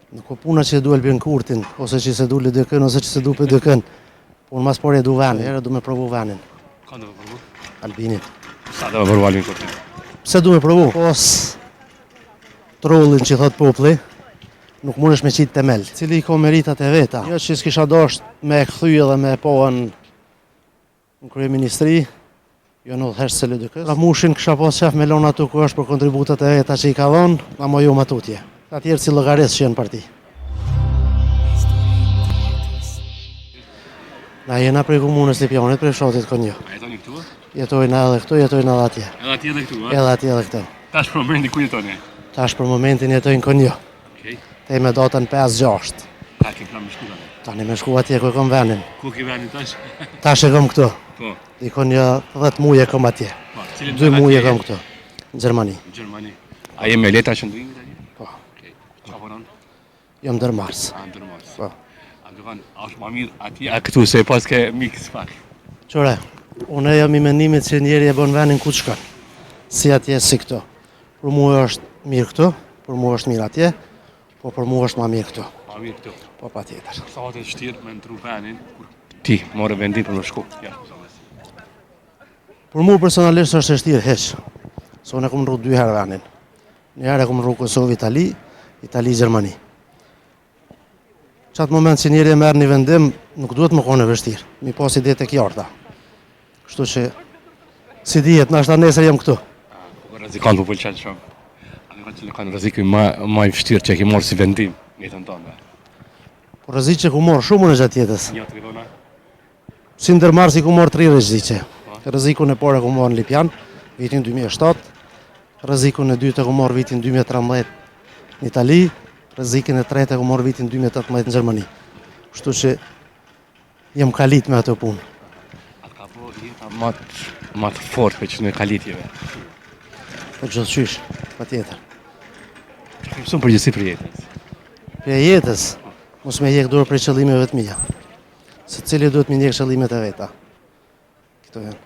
Nuk ka puna që du Albin Kurtin, ose që se du Lidekën, ose që se du Pedekën. Po në mas pore du venin, herë du me provu venin. Ka do me provu? Albinit. Sa do me provu Albin Kurtin? Pse du me provu? Pos trollin që thot popli, nuk mundesh me qitë temel, cili i ka meritat e veta. Jo që s'kisha dasht me këthy edhe me poën në kryeministri, jo në dhesht se Lidekës. Ramushin kësha pas qef me lona të ku është për kontributet e veta që i ka dhonë, na mo jo matutje. Ka tjerë si llogares që jenë parti. Na jena prej komunës Lipjanit, prej fshatit Konjo. A jetoni këtu? Jetojnë edhe këtu, jetojnë edhe atje. Edhe atje edhe këtu, a? Edhe atje edhe këtu. Tash për momentin ku jetoni? Tash për momentin jetojnë Konjo. Okej. Te me datën 5-6. A ke plan me shku tani? Tani me shku atje ku e kom venin. Ku ke venin tash? Tash e kom këtu. Po. Dikon një 10 muaj e kom atje. Po, cilin 2 muaj e kom këtu. Në Gjermani. Në Gjermani. A je me letra qëndrimit atje? Po. Okej. Qa punon? Jam ndërmars. A ndërmars. Po. A do kanë, a është ma mirë atje? A këtu se pas ke mix pak? Qore, une jam i mendimit që njeri e bon venin ku të shkon. Si atje, si këtu. Për mua është mirë këtu, për mua është mirë atje, po për mua është ma mirë këtu. Ma mirë këtu. Po pa tjetër. Sa të shtirë me ndru venin, kur ti morë vendin për në shku. Ja, Për mua personalisht është e shtirë heq. Se unë e kom rru 2 herë venin. Një herë e kom rru Kosovë, Itali, Itali, Gjermani. Qatë moment që njeri e merë një vendim, nuk duhet më kone vështirë. Mi pas ide të kjarta. Kështu që, si dijet, nashta nesër jam këtu. Po rrezikan për pëlqen shumë. A në që kanë rreziku ma i vështirë që e ki morë si vendim në jetën tonë. Po rrezik që ku morë shumë në gjatë jetës. Një të këtona? Si ndërmars i ku morë 3 rreziqe. Rrezikun e parë ku morë në Lipjan, vitin 2007. Rrezikun e dytë ku morë vitin 2013 në Itali. Rrezikin e tretë ku morë vitin 2018 në Gjermani. Kështu që jem kalit me ato punë. A ka po jeta ma të fort për që në kalitjeve? Po gjithçysh, pa tjetër. Që ke mësuar përgjithësi për jetës? Për jetës, mos me jek dorë për qëllimeve të mia. Se cili duhet me ndjek qëllimet e veta. Këto janë.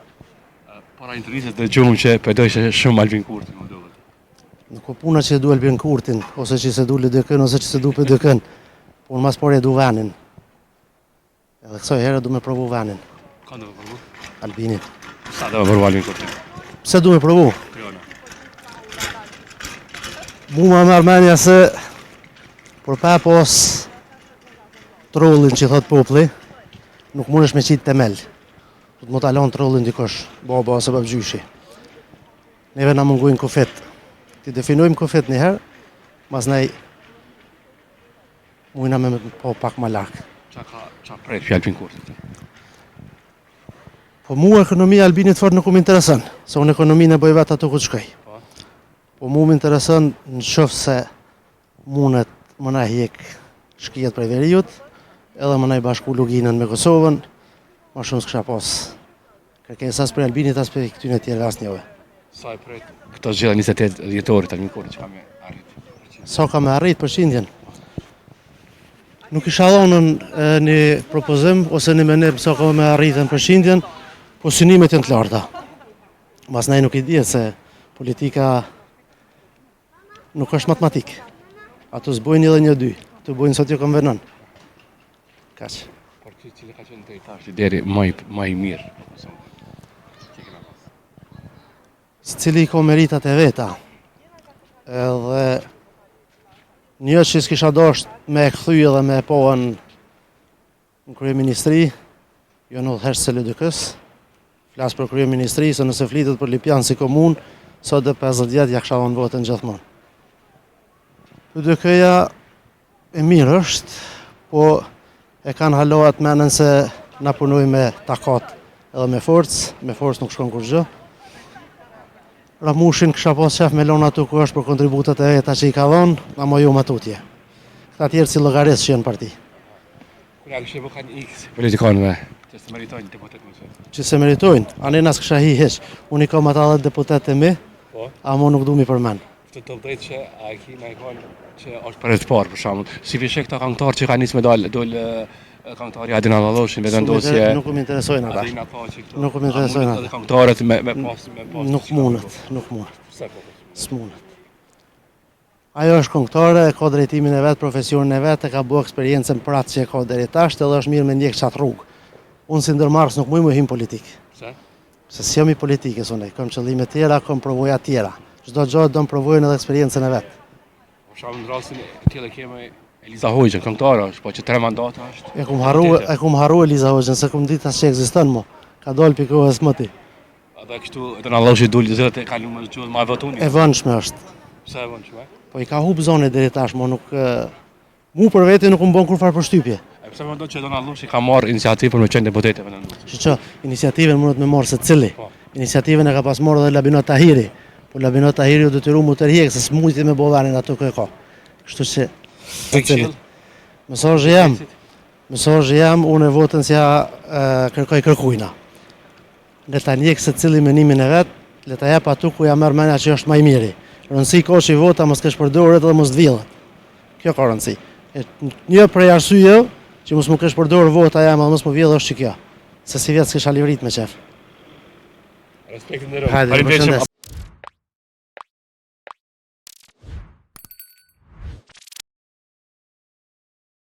Para intervistës dëgjova që përdojshë shumë Albin Kurtin, më duket. Nuk ka puna që du Albin Kurtin, ose që se du Lidekën, ose që se du Pedekën. Po në mas pore du venin. Edhe kësoj herë du me provu venin. Ka do me provu? Albinit. Sa do me provu Albin Kurtin? Pse du me provu? Kriona. Mu ma më armenja se për pa pos trollin që thot popli, nuk mundesh me qitë temel. Du të më talon trollin dikosh, baba ose babgjyshi. Neve na mungojnë kufet. Ti definojmë kufet njëherë, mas nej mujna me po pak ma lak. Qa prek që Albin Kurtin? Po mu ekonomia Albinit fort nuk më interesën, se unë ekonominë e bëj vetë ato ku të shkoj. Po mu më interesën në qoftë se mundet më na hjek shkijet prej veriut, edhe më na i bashku luginën me Kosovën, ma shumë s'kisha pas kërkesë as për Albinit, as për këtyne tjerë as njove. Sa e prek këto gjitha 28 vjetorit Albin Kurtin që ka me arrit? Sa ka me arrit përqindjen? Nuk isha dhonën një propozim ose një menim sa ka me arritën përqindjen, po synimet janë të larta. Mas nej nuk i dihet se politika nuk është matematik. Ato s'bojnë një dhe një dy, ato bojnë sot jo kom venon. Kaq. Por ti cili ka qenë deri tash deri më i mirë. Cili ka meritat e veta. Edhe një që s'kisha dasht me këthy edhe me poën në kryeministri, jo në dhesht se Lidekës. Flasë për kryeministri, se nëse flitet për Lipjan si komunë, sot dhe 50 vjetë ja kësha vonë votën gjithmonë. Lidekëja e mirë është, po e kanë halohat menën se na punoj me takat edhe me forcë nuk shkon kur gjë. Ramushin kësha pas qef me lona të ku është për kontributet e veta që i ka dhonë, na mo jo matutje. Këta tjerë si llogares që jenë parti. Kura kështë e bëkan X politikanëve, që se meritojnë deputet më shumë. Që se meritojnë, anë nas kësha hi heq. Unë i kam ata dhe deputet e mi, a mo nuk du mi përmen. Të të vdejt që a e kina i konë që është për e të parë, për shamull. Si vishe këta kanktarë që ka njës me dollë kanktarë Adina Laloshin, me vendosje... Nuk më interesojnë ata. Adina ka që këto... Nuk më interesojnë ata. Kanktarët me pas... Nuk mundet. Pse po? S'mundet. Ajo është këngëtare, ka drejtimin e vet, profesionin e vet, e ka bërë eksperiencën pratë që e ka deri tash, edhe është mirë me ndjek çat rrugë. Unë si ndërmarrës nuk muj më hym politik. Pse? Se si jam i politikës unë, kam qëllime tjera, kam provoja tjera. Çdo gjë do të provojnë edhe eksperiencën e vet. Për shembull në rastin e tillë kemi Eliza Hoxhën, këngëtare është, po që 3 mandata është. E kum harru Eliza Hoxhën, se kum ditë as që ekziston më. Ka dalë pikëve smëti. Edhe kështu edhe na Allahu dul zot e kalu më gjuhë më votuni. E vëndshme është. Pse e vonshme? Po i ka hub zonën deri tash, mo nuk mu për vete nuk më bën kur farë përshtypje. E pse mendon që Donald Lushi ka marrë iniciativë për me qenë deputet e vendit? Që iniciativën mundet me marrë secili. Po. Iniciativën e ka pas marrë edhe Labinot Tahiri. Po Labinot Tahiri u detyru mu tërhiq se s'mujti me bollarin ato që ka. Kështu që secili. Mesazhi jam, unë e votën si kërkoj kërkujna. Le ta njek secili menimin e vet, le ta jap atu ku ja merr mendja që është më i miri. Rëndësi ka që i vota mos kesh përdorur edhe mos t'villet. Kjo ka rëndësi. Një prej arsyeve që mos më kesh përdorur vota jam, mos më vjedh është që kjo. Se si vjet s'kisha livrit me qef. Respektin nderom. Hajde, përshëndes.